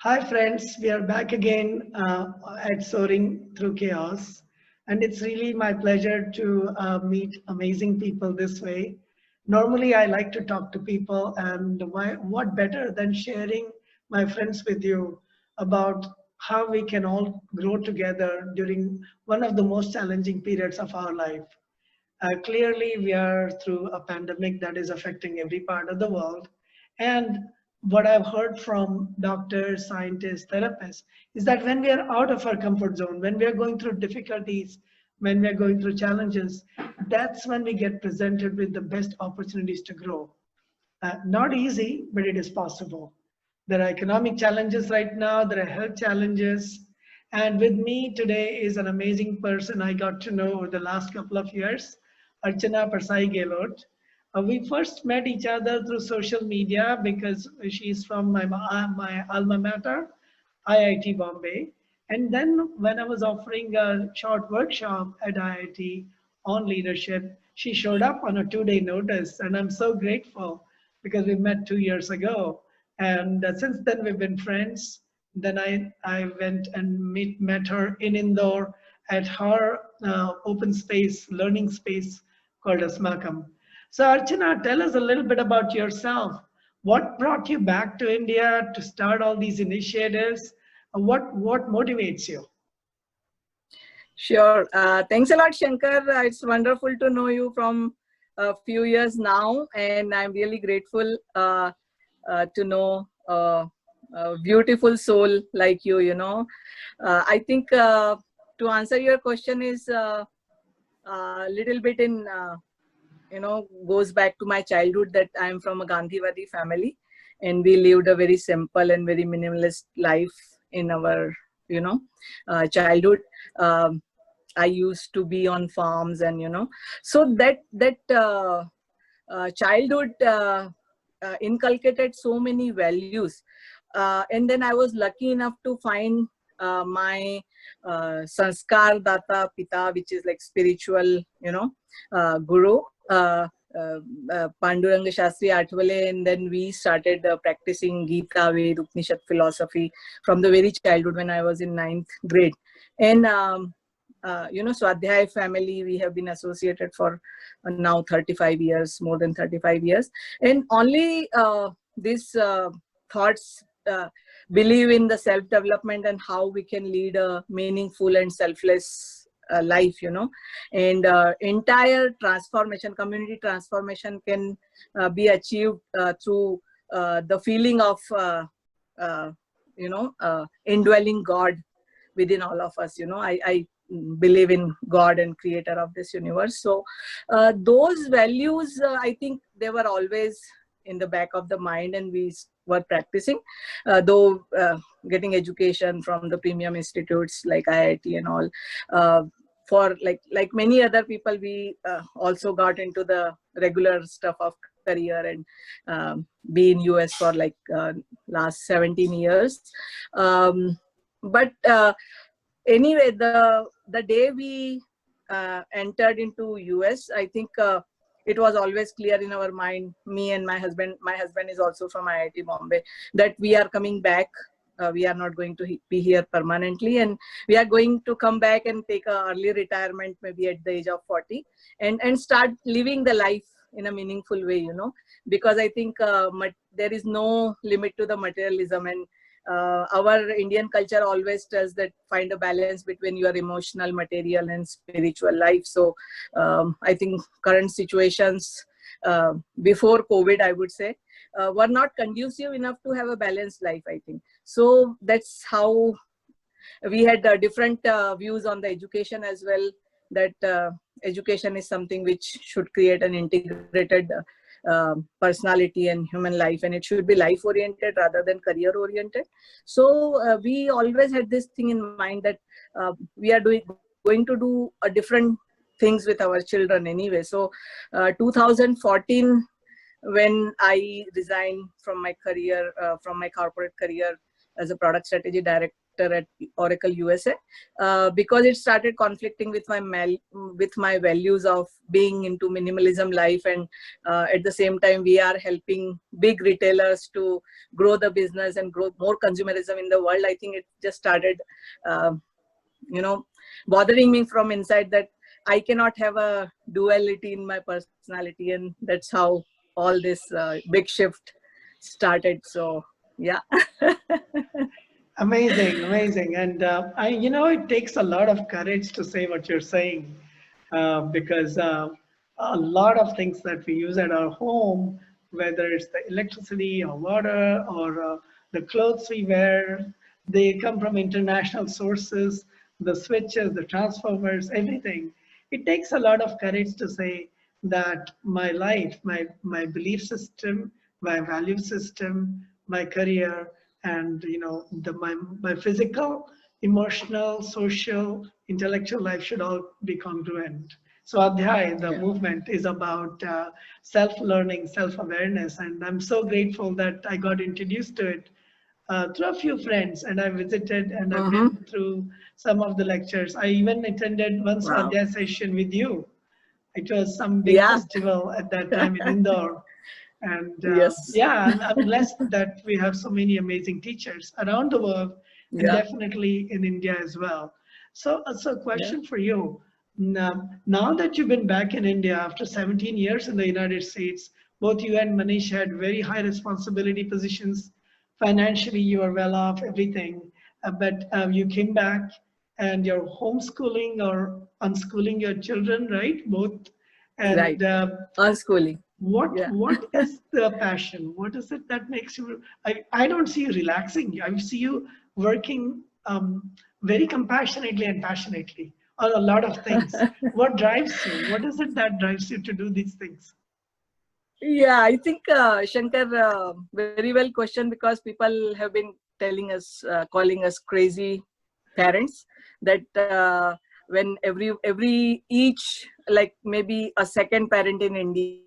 Hi, friends. We are back again at Soaring Through Chaos. And it's really my pleasure to meet amazing people this way. Normally, I like to talk to people, and what better than sharing my friends with you about how we can all grow together during one of the most challenging periods of our life. Clearly, we are through a pandemic that is affecting every part of the world. And what I've heard from doctors, scientists, therapists is that when we are out of our comfort zone, when we are going through difficulties, when we are going through challenges, that's when we get presented with the best opportunities to grow. Not easy, but it is possible. There are economic challenges right now, there are health challenges. And with me today is an amazing person I got to know over the last couple of years, Archana Persai Gelot. We first met each other through social media because she's from my alma mater, IIT Bombay. And then when I was offering a short workshop at IIT on leadership, she showed up on a 2 day notice. And I'm so grateful because we met 2 years ago. And since then, we've been friends. Then I went and met her in Indore at her open space, learning space called Asmakam. So, Archana, tell us a little bit about yourself. What brought you back to India to start all these initiatives? What motivates you? Sure. Thanks a lot, Shankar. It's wonderful to know you from a few years now, and I'm really grateful to know a beautiful soul like you. I think to answer your question is a little bit in goes back to my childhood, that I'm from a Gandhiwadi family, and we lived a very simple and very minimalist life in our childhood. I used to be on farms, and so that childhood inculcated so many values, and then I was lucky enough to find my sanskar data pita, which is like spiritual guru, Panduranga Shastri Athwale, and then we started practicing Gita, Ved, Upanishad philosophy from the very childhood when I was in 9th grade. And Swadhyay family, we have been associated for now 35 years, more than 35 years. And only these thoughts believe in the self-development and how we can lead a meaningful and selfless life, and entire transformation, community transformation can be achieved through the feeling of, indwelling God within all of us. I believe in God and creator of this universe. So those values, I think they were always in the back of the mind, and we were practicing, though getting education from the premium institutes like IIT and all. For like many other people, we also got into the regular stuff of career and be in US for like last 17 years. But anyway, the day we entered into US, I think it was always clear in our mind, me and my husband is also from IIT Bombay, that we are coming back. We are not going to be here permanently, and we are going to come back and take an early retirement, maybe at the age of 40, and start living the life in a meaningful way, because I think there is no limit to the materialism, and our Indian culture always tells that find a balance between your emotional, material, and spiritual life. So I think current situations before COVID, I would say, were not conducive enough to have a balanced life, I think. So that's how we had different views on the education as well, that education is something which should create an integrated personality and human life, and it should be life oriented rather than career oriented. So we always had this thing in mind that we are going to do a different things with our children anyway. So 2014, when I resigned from my career, from my corporate career as a product strategy director director at Oracle USA, because it started conflicting with my values of being into minimalism life, and at the same time we are helping big retailers to grow the business and grow more consumerism in the world. I think it just started bothering me from inside, that I cannot have a duality in my personality, and that's how all this big shift started. So yeah. Amazing, amazing. And it takes a lot of courage to say what you're saying, because a lot of things that we use at our home, whether it's the electricity or water or the clothes we wear, they come from international sources, the switches, the transformers, everything. It takes a lot of courage to say that my life, my belief system, my value system, my career, and my physical, emotional, social, intellectual life should all be congruent. So Adhyay, the movement is about self-learning, self-awareness, and I'm so grateful that I got introduced to it through a few friends, and I visited and I've been through some of the lectures. I even attended one Wow. Swadhyay session with you. It was some big Yeah. festival at that time in Indore. And Yes. yeah, I'm blessed that we have so many amazing teachers around the world and Yeah. definitely in India as well. So a Yeah. question for you. Now that you've been back in India after 17 years in the United States, both you and Manish had very high responsibility positions. Financially, you are well off, everything. But you came back and you're homeschooling or unschooling your children, right? Both. Right. And Unschooling. what Yeah. what is the passion? What is it that makes you? I don't see you relaxing. I see you working very compassionately and passionately on a lot of things. What drives you? What is it that drives you to do these things? Yeah, I think Shankar, very well questioned, because people have been telling us, calling us crazy parents. That when each, like maybe a second parent in India,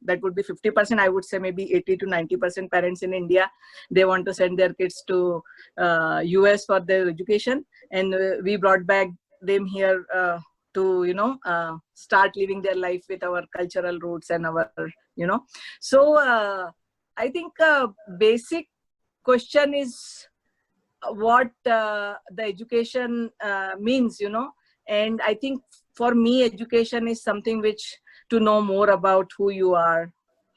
that would be 50%. I would say maybe 80 to 90% parents in India, they want to send their kids to US for their education, and we brought back them here to start living their life with our cultural roots and our you know so I think basic question is what the education means, and I think for me education is something which, to know more about who you are,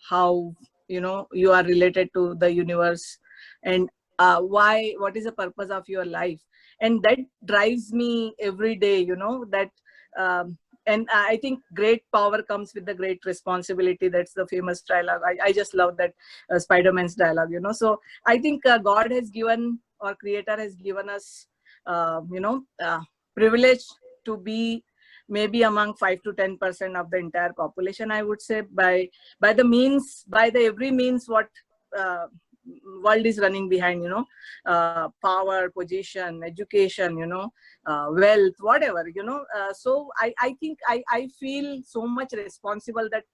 how you are related to the universe, and what is the purpose of your life, and that drives me every day, that and I think great power comes with the great responsibility. That's the famous dialogue. I just love that Spider-Man's dialogue, so I think God has given, or creator has given us privilege to be maybe among 5 to 10% of the entire population, I would say, by the every means what uh, world is running behind, power, position, education, wealth, whatever, so I think I feel so much responsible that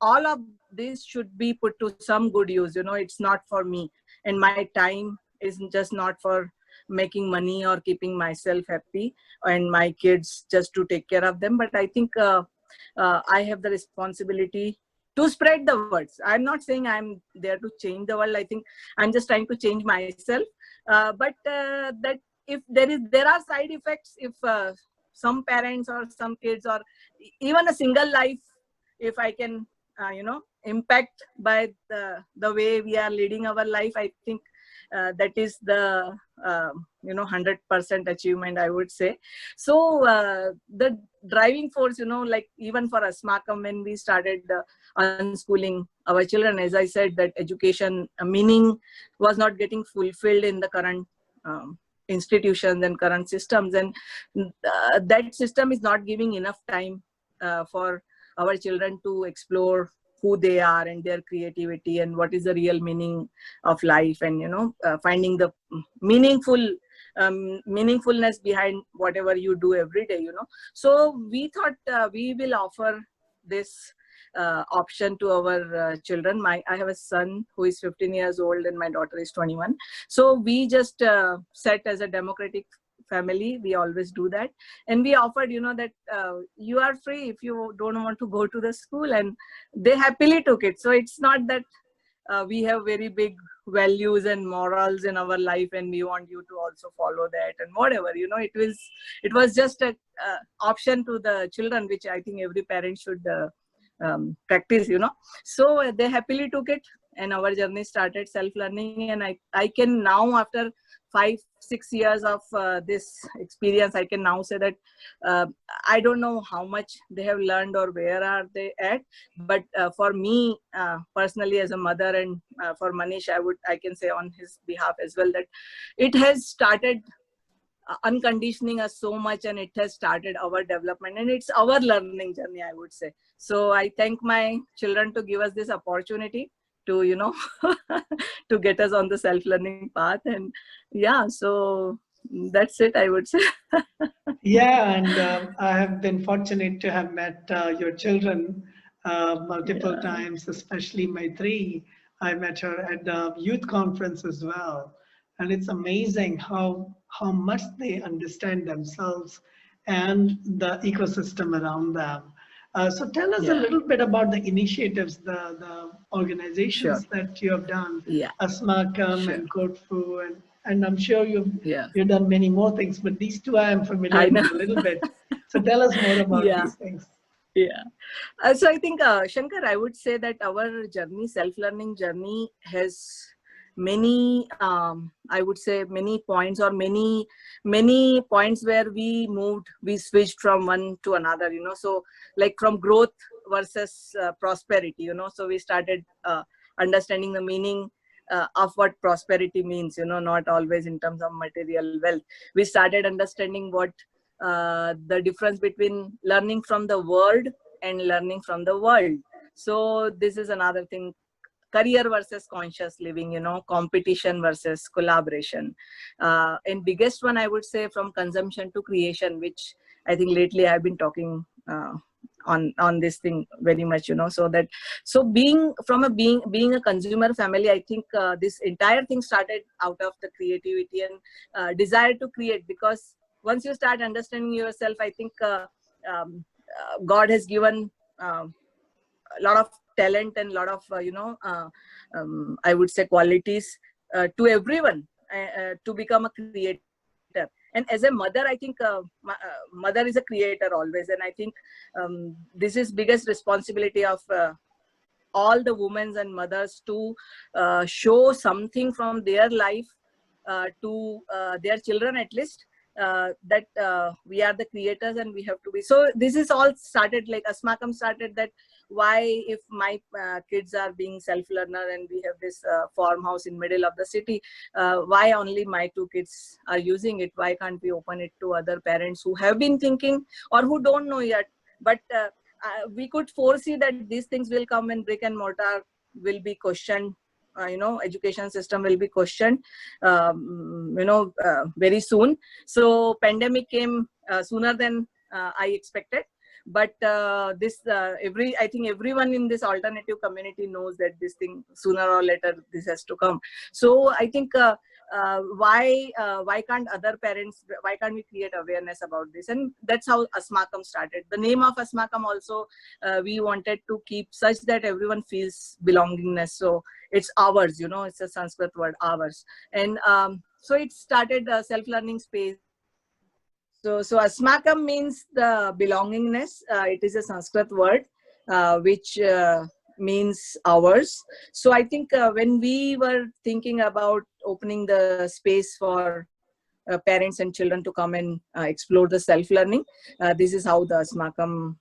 all of this should be put to some good use. It's not for me, and my time is just not for making money or keeping myself happy and my kids just to take care of them, but I think I have the responsibility to spread the words. I'm not saying I'm there to change the world. I think I'm just trying to change myself, but that if there are side effects, if some parents or some kids or even a single life, if I can impact by the way we are leading our life, I think that is the 100% achievement, I would say. So the driving force, like even for us, Markham, when we started unschooling our children, as I said, that education meaning was not getting fulfilled in the current institutions and current systems, and that system is not giving enough time for our children to explore who they are and their creativity and what is the real meaning of life, and finding the meaningfulness behind whatever you do every day. So we thought we will offer this option to our children. I have a son who is 15 years old and my daughter is 21. So we just set as a democratic family, we always do that, and we offered, that you are free if you don't want to go to the school, and they happily took it. So it's not that we have very big values and morals in our life and we want you to also follow that and whatever, it was just a option to the children, which I think every parent should practice. So they happily took it, and our journey started self-learning. And I can now, after 5-6 years of this experience, I can now say that I don't know how much they have learned or where are they at, but for me personally as a mother, and for Manish, I can say on his behalf as well, that it has started unconditioning us so much, and it has started our development, and it's our learning journey, I would say. So I thank my children to give us this opportunity to to get us on the self-learning path. And yeah, so that's it, I would say. Yeah, and I have been fortunate to have met your children multiple Yeah. times, especially my three. I met her at the youth conference as well, and it's amazing how much they understand themselves and the ecosystem around them. So tell us a Yeah, little bit about the initiatives, the sure. organizations that you have done, Yeah, Asmakam sure. and Kootfu, and I'm sure Yeah, you've done many more things, but these two I am familiar I know. with a little bit. So tell us more about Yeah, these things. yeah. So I think, Shankar, I would say that our journey, self-learning journey, has many, I would say, many points, or many points where we switched from one to another, so like from growth versus prosperity, so we started understanding the meaning of what prosperity means, not always in terms of material wealth. We started understanding what the difference between learning from the world and learning from the world. So this is another thing: career versus conscious living, competition versus collaboration. And biggest one, I would say, from consumption to creation, which I think lately I've been talking on this thing very much, so being a consumer family, I think this entire thing started out of the creativity and desire to create. Because once you start understanding yourself, I think God has given a lot of talent and a lot of I would say qualities to everyone to become a creator. And as a mother, I think mother is a creator always, and I think this is biggest responsibility of all the women and mothers to show something from their life to their children, at least, that we are the creators and we have to be. So this is all started, like Asmakam started, that why, if my kids are being self-learner and we have this farmhouse in middle of the city, why only my two kids are using it? Why can't we open it to other parents who have been thinking or who don't know yet? But we could foresee that these things will come when brick and mortar will be questioned. Education system will be questioned, very soon. So pandemic came sooner than I expected. But I think everyone in this alternative community knows that this thing, sooner or later, this has to come. So I think why can't other parents, why can't we create awareness about this? And that's how Asmakam started. The name of Asmakam also, we wanted to keep such that everyone feels belongingness. So it's ours, it's a Sanskrit word, ours. And so it started a self-learning space. So Asmakam means the belongingness. It is a Sanskrit word which means ours. So I think when we were thinking about opening the space for parents and children to come and explore the self-learning, this is how the Asmakam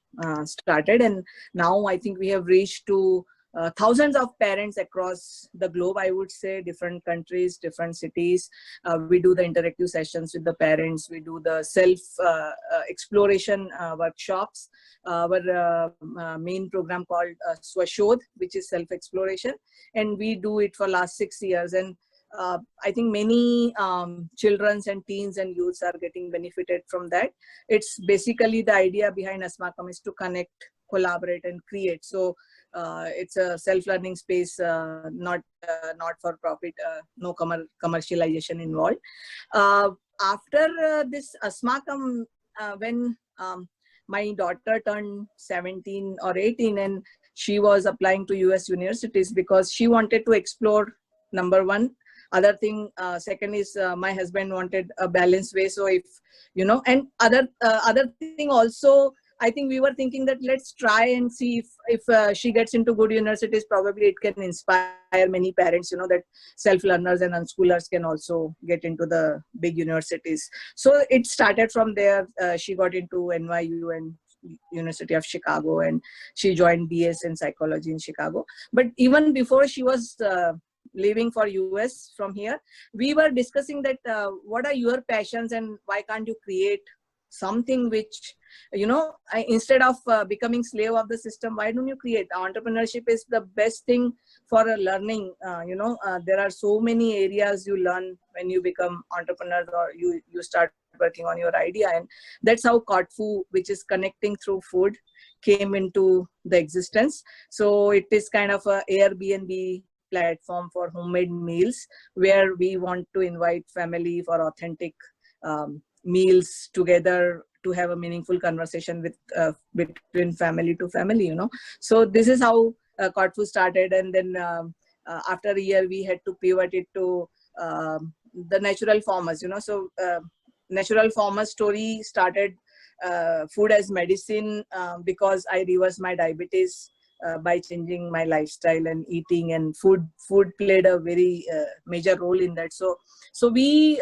started. And now I think we have reached to thousands of parents across the globe, I would say, different countries, different cities. We do the interactive sessions with the parents. We do the self-exploration workshops. Our main program called Swashodh, which is self-exploration. And we do it for last 6 years. And I think many children and teens and youths are getting benefited from that. It's basically the idea behind Asmakam is to connect collaborate and create. So it's a self-learning space, not for profit, no commercialization involved. After this Asmakam, when my daughter turned 17 or 18, and she was applying to US universities because she wanted to explore, number one. Other thing, second is my husband wanted a balanced way. So if, and other thing also, I think we were thinking that let's try and see if she gets into good universities, probably it can inspire many parents, that self-learners and unschoolers can also get into the big universities. So it started from there. She got into NYU and University of Chicago, and she joined BS in psychology in Chicago. But even before she was leaving for US from here, we were discussing that what are your passions and why can't you create something which, instead of becoming slave of the system, why don't you create? Entrepreneurship is the best thing for learning. There are so many areas you learn when you become entrepreneur, or you start working on your idea. And that's how Kotfu, which is connecting through food, came into the existence. So it is kind of a Airbnb platform for homemade meals, where we want to invite family for authentic meals together, to have a meaningful conversation with between family to family. So this is how Kotfu started. And then after a year, we had to pivot it to the natural farmers. So natural farmers story started food as medicine, because I reversed my diabetes by changing my lifestyle and eating, and food played a very major role in that. So we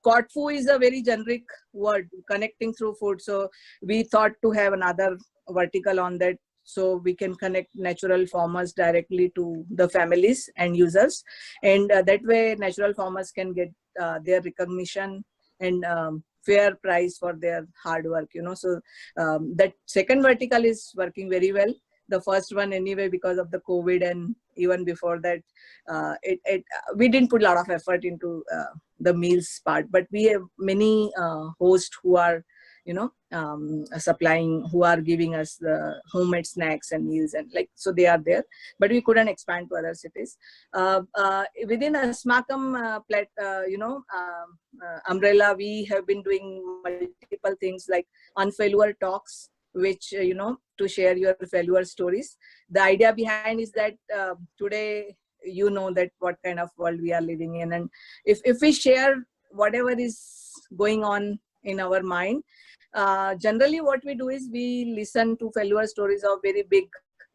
Kotfu is a very generic word, connecting through food. So we thought to have another vertical on that, so we can connect natural farmers directly to the families and users, and that way natural farmers can get their recognition and fair price for their hard work. So that second vertical is working very well. The first one, anyway, because of the COVID, and even before that, we didn't put a lot of effort into the meals part. But we have many hosts who are, supplying, who are giving us the homemade snacks and meals, and so they are there. But we couldn't expand to other cities. Within Asmakam umbrella, we have been doing multiple things like unfailure talks, which to share your failure stories. The idea behind is that today that what kind of world we are living in, and if we share whatever is going on in our mind, generally what we do is we listen to failure stories of very big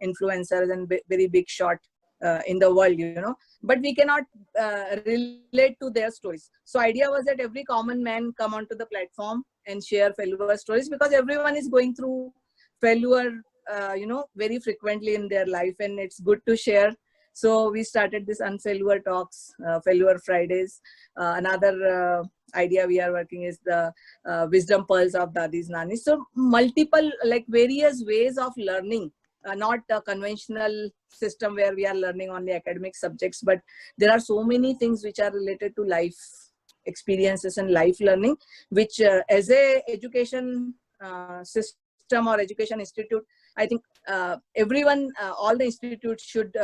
influencers and very big shot in the world, but we cannot relate to their stories. So idea was that every common man come onto the platform and share failure stories, because everyone is going through failure very frequently in their life, and it's good to share. So we started this unfailure talks, failure Fridays. Another idea we are working is the wisdom pearls of dadis nanis. So multiple various ways of learning, not a conventional system where we are learning only academic subjects, but there are so many things which are related to life experiences and life learning, which as a education system or education institute, I think everyone, all the institutes should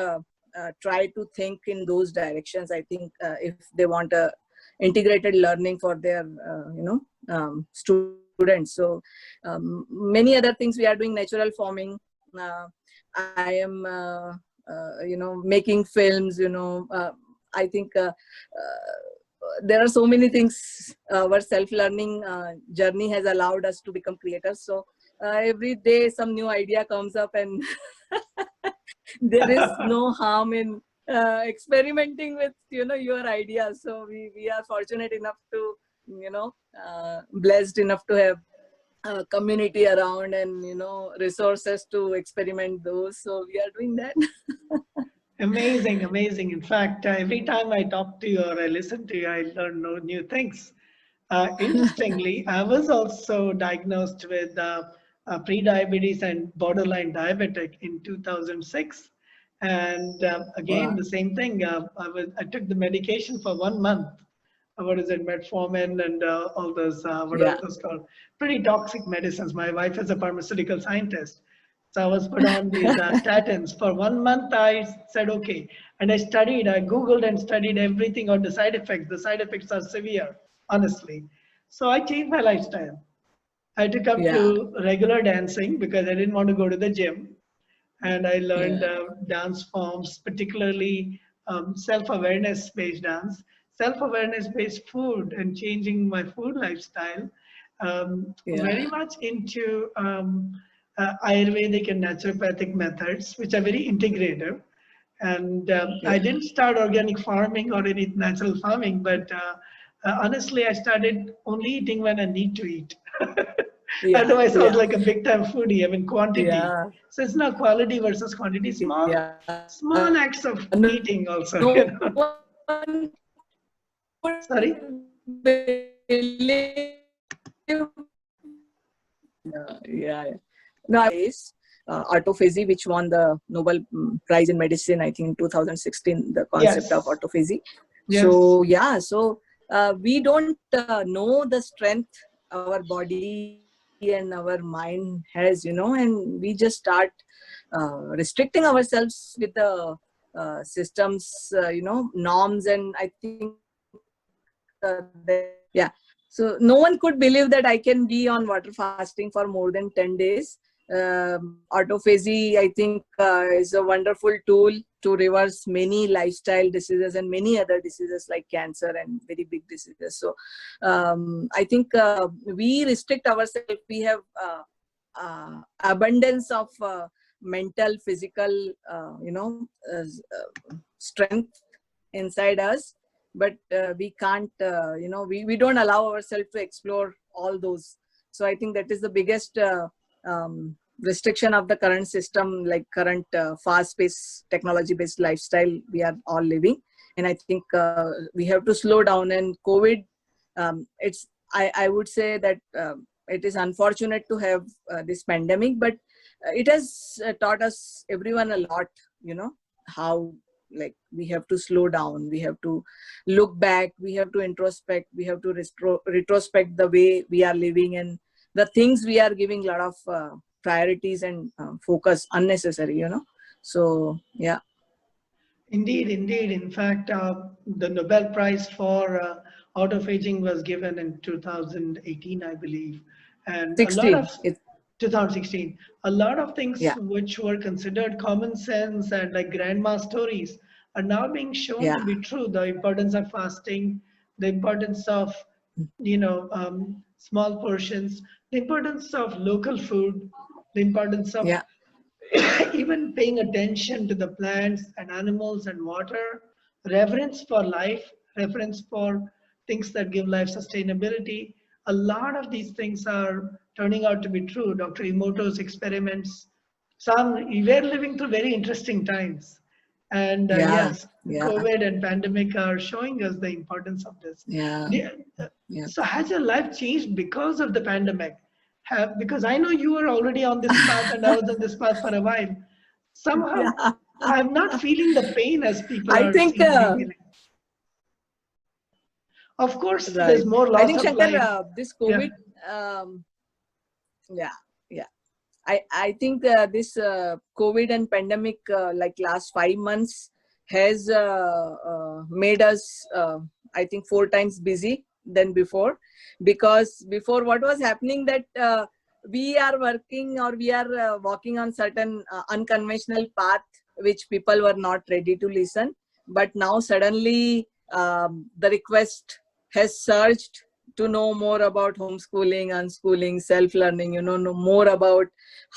try to think in those directions. I think if they want a integrated learning for their students. So many other things we are doing, natural farming. I am making films. I think there are so many things. Our self-learning journey has allowed us to become creators. So every day some new idea comes up, and there is no harm in experimenting with your ideas. So we are fortunate enough to blessed enough to have a community around, and resources to experiment those. So we are doing that. Amazing, amazing. In fact, every time I talk to you or I listen to you, I learn new things. Interestingly, I was also diagnosed with pre-diabetes and borderline diabetic in 2006. And again, Wow. the same thing. I took the medication for 1 month. What is it, metformin and all those, what are Yeah. those called? Pretty toxic medicines. My wife is a pharmaceutical scientist. So I was put on these statins. For 1 month, I said, okay. And I studied, I Googled and studied everything on the side effects. The side effects are severe, honestly. So I changed my lifestyle. I took up Yeah, to regular dancing because I didn't want to go to the gym. And I learned yeah, dance forms, particularly self-awareness based dance, self-awareness based food, and changing my food lifestyle. Very yeah, much into Ayurvedic and naturopathic methods, which are very integrative. And I yeah, didn't start organic farming or any natural farming, but honestly, I started only eating when I need to eat. yeah, Otherwise, I was yeah, like a big time foodie. I mean, quantity. yeah, So it's not quality versus quantity. Small, yeah. small acts of No, eating also. no You know. one Sorry. could believe. Yeah. No, is autophagy, which won the Nobel Prize in Medicine, I think in 2016, the concept of Yes. autophagy. Yes. So, yeah, so we don't know the strength our body and our mind has, and we just start restricting ourselves with the systems, norms, and I think yeah. So no one could believe that I can be on water fasting for more than 10 days. Autophagy, I think, is a wonderful tool to reverse many lifestyle diseases and many other diseases like cancer and very big diseases. So I think we restrict ourselves. We have abundance of mental, physical, strength inside us, but we can't, we don't allow ourselves to explore all those. So I think that is the biggest restriction of the current system, like current fast-paced, technology-based lifestyle we are all living. And I think we have to slow down. And COVID, I would say that it is unfortunate to have this pandemic, but it has taught us, everyone, a lot, how, like, we have to slow down, we have to look back, we have to introspect, we have to retrospect the way we are living and the things we are giving a lot of priorities and focus unnecessary. So yeah. Indeed, indeed. In fact, the Nobel Prize for autophagy was given in 2018, I believe, and a lot of 16 it's 2016. A lot of things yeah, which were considered common sense and like grandma stories are now being shown to yeah, be true. The importance of fasting, the importance of small portions, the importance of local food, the importance of yeah, even paying attention to the plants and animals and water, reverence for life, reverence for things that give life sustainability. A lot of these things are turning out to be true. Dr. Emoto's experiments, we're living through very interesting times. And yeah, yes, yeah, COVID and pandemic are showing us the importance of this. yeah, Uh, yeah. So has your life changed because of the pandemic? Because I know you were already on this path and I was on this path for a while. Somehow, Yeah. I'm not feeling the pain as people I are think seem to be feeling. Of course, there's right. more I loss think, of Shankar, life. this Yeah. COVID, yeah, yeah. I think this COVID and pandemic, like last 5 months, has made us, I think, 4 times busy than before. Because before, what was happening, that we are working, or we are walking on certain unconventional path, which people were not ready to listen. But now suddenly the request has surged to know more about homeschooling, unschooling, self-learning, know more about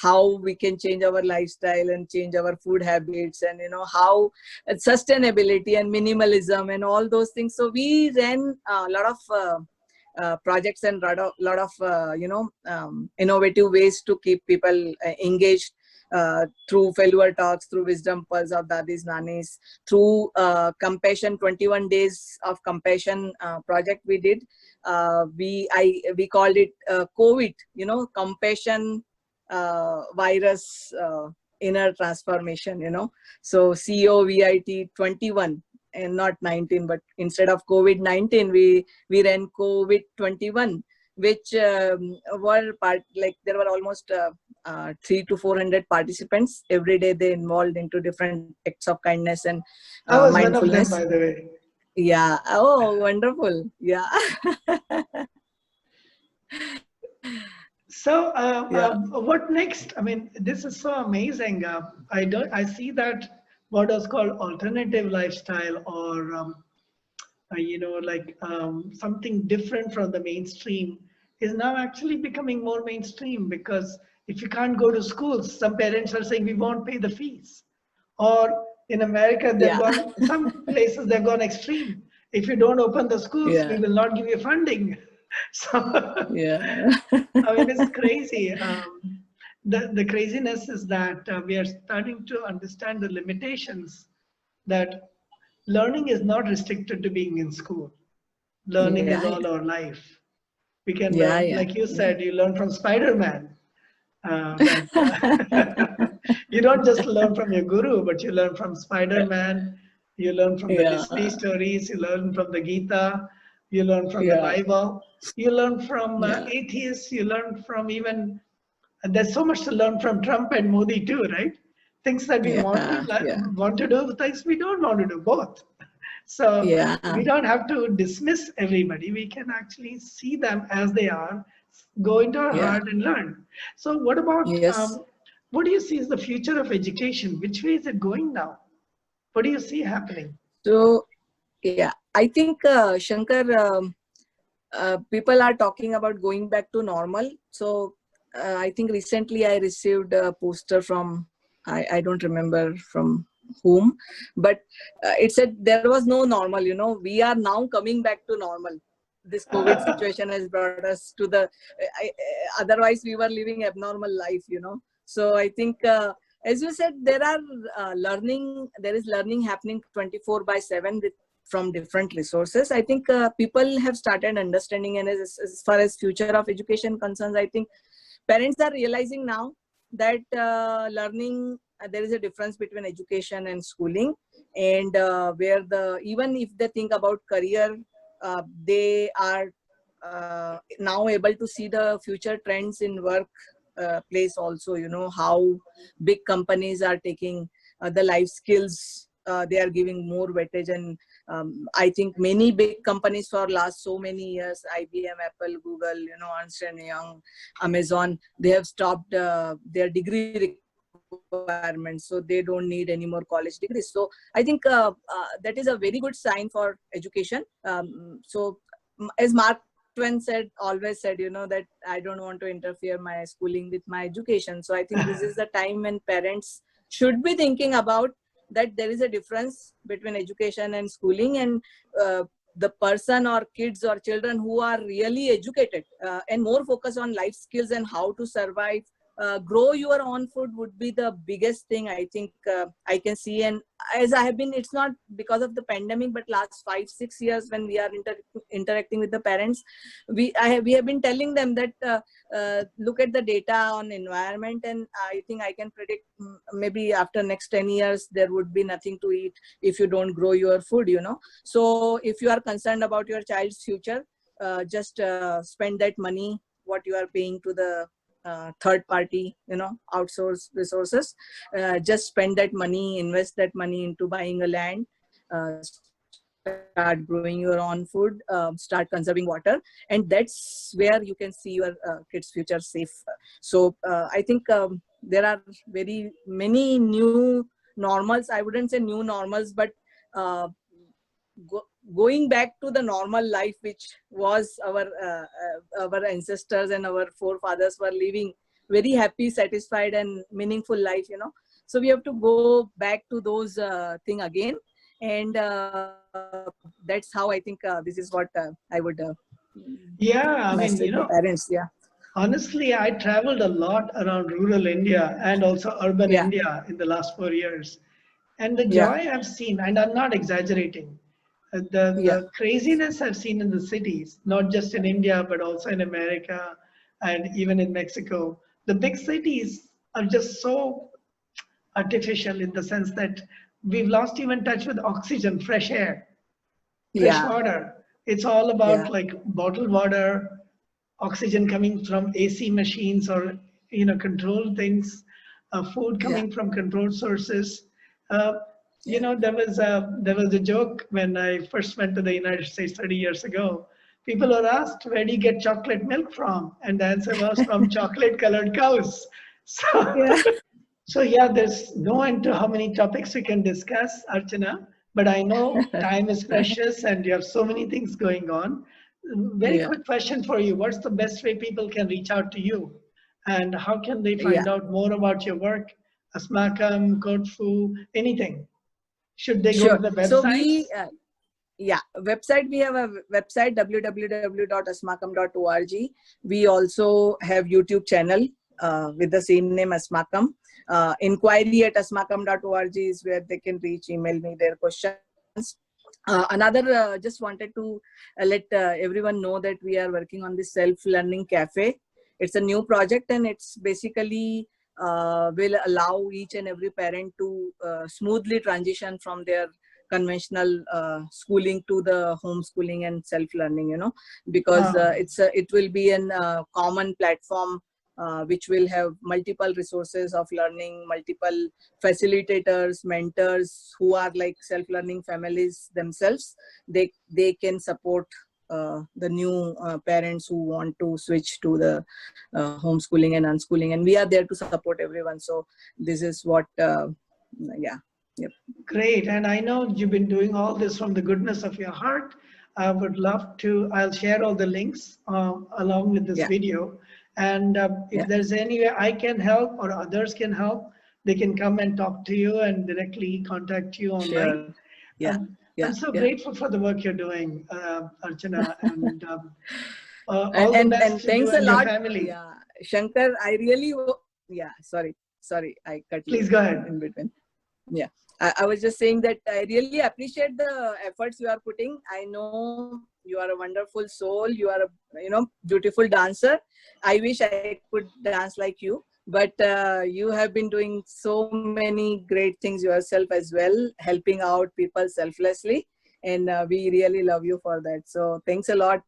how we can change our lifestyle and change our food habits, and how sustainability and minimalism and all those things. So we ran a lot of projects and lot of innovative ways to keep people engaged, through failure talks, through wisdom pearls of dadis nanis, through compassion 21 days of compassion project we did. We called it COVID, compassion virus inner transformation. So COVID 21 and not 19, but instead of COVID-19, we ran COVID 21, which were part, like there were almost 300 to 400 participants. Every day they involved into different acts of kindness and I was one of them, mindfulness. by the way. Yeah. Oh, wonderful. Yeah. So, Yeah. what next? I mean, this is so amazing. I see that what is called alternative lifestyle, or something different from the mainstream is now actually becoming more mainstream, because if you can't go to schools, some parents are saying we won't pay the fees. Or in America, they've Yeah. gone, some places they've gone extreme. If you don't open the schools, we Yeah. will not give you funding. So, Yeah. I mean, it's crazy. The craziness is that we are starting to understand the limitations, that learning is not restricted to being in school. Learning is Yeah. all our life. We can Yeah. learn, Yeah. like you said, you learn from Spider-Man. That you don't just learn from your guru, but you learn from Spider-Man, you learn from the Yeah. Disney stories, you learn from the Gita, you learn from the Yeah. Bible, you learn from Yeah. atheists, you learn from even, and there's so much to learn from Trump and Modi too, right? Things that we want to Yeah. Yeah. want to do, things we don't want to do, both. So Yeah. we don't have to dismiss everybody. We can actually see them as they are, go into our Yeah. heart and learn. So what about, Yes. what do you see as the future of education? Which way is it going now? What do you see happening? So, yeah, I think, Shankar, people are talking about going back to normal. So, I think recently I received a poster from, I don't remember from whom, but it said there was no normal, we are now coming back to normal. This COVID situation has brought us to the, otherwise we were living abnormal life, So I think, as you said, there are there is learning happening 24/7 from different resources. I think people have started understanding, and as far as future of education concerns, I think parents are realizing now that learning, there is a difference between education and schooling, and where even if they think about career, they are now able to see the future trends in work place also, how big companies are taking the life skills, they are giving more weightage. And I think many big companies for last so many years, IBM, Apple, Google, Ernst & Young, Amazon, they have stopped their degree requirements, so they don't need any more college degrees. So I think that is a very good sign for education. So as Mark Twain always said, that I don't want to interfere my schooling with my education. So I think this is the time when parents should be thinking about that there is a difference between education and schooling, and the person or kids or children who are really educated and more focused on life skills and how to survive, grow your own food would be the biggest thing I think I can see. And as I have been, it's not because of the pandemic, but last 5-6 years when we are interacting with the parents, we have been telling them that look at the data on environment, and I think I can predict maybe after next 10 years there would be nothing to eat if you don't grow your food. So if you are concerned about your child's future, just spend that money what you are paying to the third party, outsource resources. Just spend that money, invest that money into buying a land, start growing your own food, start conserving water, and that's where you can see your kids' future safe. So I think there are very many new normals. I wouldn't say new normals, but uh, going back to the normal life which was our ancestors and our forefathers were living, very happy, satisfied and meaningful life. So we have to go back to those thing again, and that's how I think this is what I would Yeah, I mean, message the parents. Yeah. honestly, I traveled a lot around rural India and also urban Yeah. India in the last 4 years. And the Yeah. joy I've seen, and I'm not exaggerating, Yeah. the craziness I've seen in the cities, not just in India, but also in America and even in Mexico. The big cities are just so artificial in the sense that we've lost even touch with oxygen, fresh air, fresh Yeah. water. It's all about Yeah. like bottled water, oxygen coming from AC machines or controlled things, food Yeah. coming from controlled sources. Uh, Yeah. there was a joke when I first went to the United States 30 years ago. People were asked, "Where do you get chocolate milk from?" And the answer was from chocolate-colored cows. So, Yeah. so yeah, there's no end to how many topics we can discuss, Archana. But I know time is precious, and you have so many things going on. Very Yeah. quick question for you: what's the best way people can reach out to you, and how can they Yeah. find out more about your work, Asmakam, Kodfu, anything? Should they go to Sure. the So websites? yeah, website, we have a website, www.asmakam.org. We also have YouTube channel with the same name, Asmakam. Inquiry@asmakam.org is where they can reach, email me their questions. Just wanted to let everyone know that we are working on this self-learning cafe. It's a new project, and it's basically will allow each and every parent to smoothly transition from their conventional schooling to the homeschooling and self-learning, because Wow. it will be an common platform which will have multiple resources of learning, multiple facilitators, mentors who are like self-learning families themselves. They can support the new parents who want to switch to the homeschooling and unschooling, and we are there to support everyone. So this is what yeah. Yep. Great. And I know you've been doing all this from the goodness of your heart. I would love to, I'll share all the links along with this Yeah. video. And if Yeah. there's any way I can help or others can help, they can come and talk to you and directly contact you online. Sure. Yeah. I'm Yeah. so Yeah. grateful for the work you're doing, Archana, and all the best And to you thanks a and your lot. family. Yeah, Shankar, I really yeah, sorry, I cut Please you go ahead. in between. Yeah, I was just saying that I really appreciate the efforts you are putting. I know you are a wonderful soul. You are a beautiful dancer. I wish I could dance like you, but you have been doing so many great things yourself as well, helping out people selflessly, and we really love you for that. So thanks a lot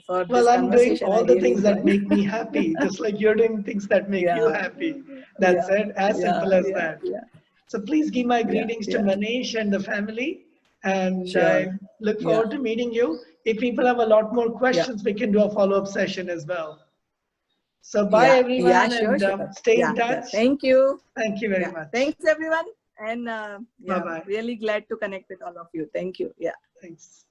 for Well, this I'm doing conversation. I all the really things that enjoyed. make me happy, just like you're doing things that make you Yeah, happy. That's yeah, it, as yeah, simple as yeah, that. yeah, So please give my yeah, greetings to yeah. Manish and the family. And Sure. I look Yeah, forward to meeting you. If people have a lot more yeah, questions, we can do a follow-up session as well. So bye, yeah, yeah. everyone, Sure, and sure. stay in Yeah, yeah. touch. Thank you. Thank you very Yeah, much. thanks everyone, and yeah, Bye-bye. really glad to connect with all of you. Thank you. Yeah. Thanks.